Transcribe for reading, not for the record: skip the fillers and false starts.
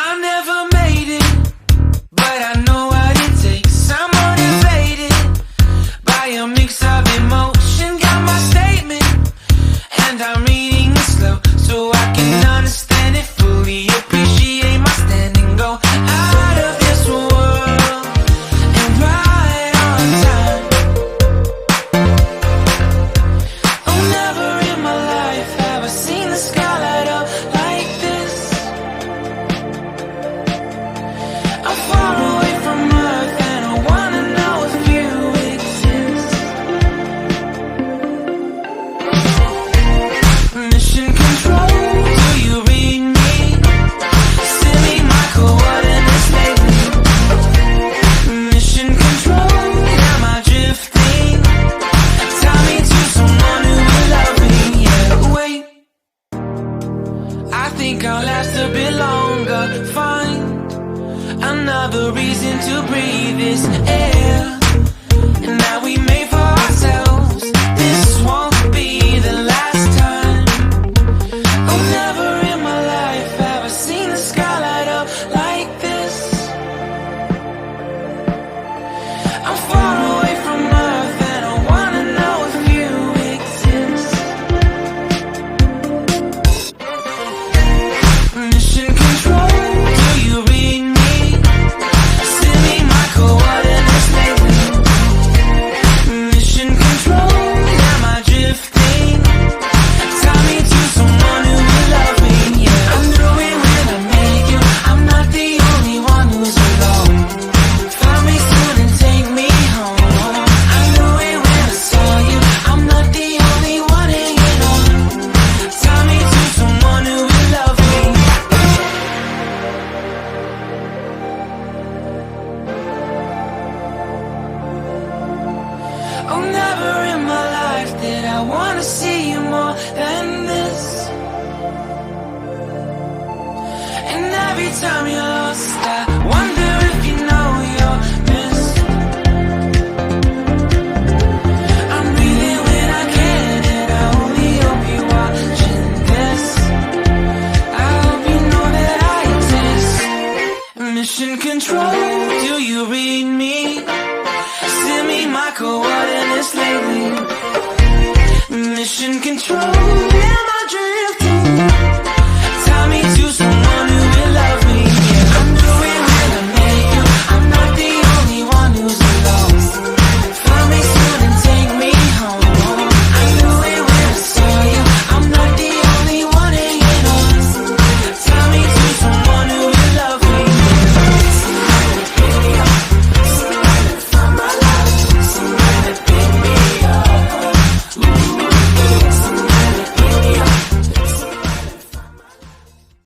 I never made it, but I know what it takes. I'm motivated by a mix of emotion. Got my statement, and I'm reading it slow so I can understand it fully. Appreciate my stand and go out of this world and right on time. Oh, never in my life have I seen the sky light up like this. I'm far away from Earth and I wanna know if you exist. Mission control, do you read me? Send me my coordinates lately. Mission control, am I drifting? Tie me to someone who will love me. Yeah, wait, I think I'll last a bit longer. Find another reason to breathe this air, and that we made for ourselves. This won't be the last time. Oh, never in my life have I seen the sky light up like this. I'm far away from Earth and I wanna know if you exist. Mission control, do you read me? Send me my coordinates lately. Mission control, am I drifting? Tie me to someone who will love me. Yeah, I knew it when I met you. I'm not the only one who's alone. Find me soon and take me home. I knew it when I saw you. I'm not the only one hanging on. Tie me to someone who will love me. Oh, never in my life did I wanna see you more than this. And every time you're lost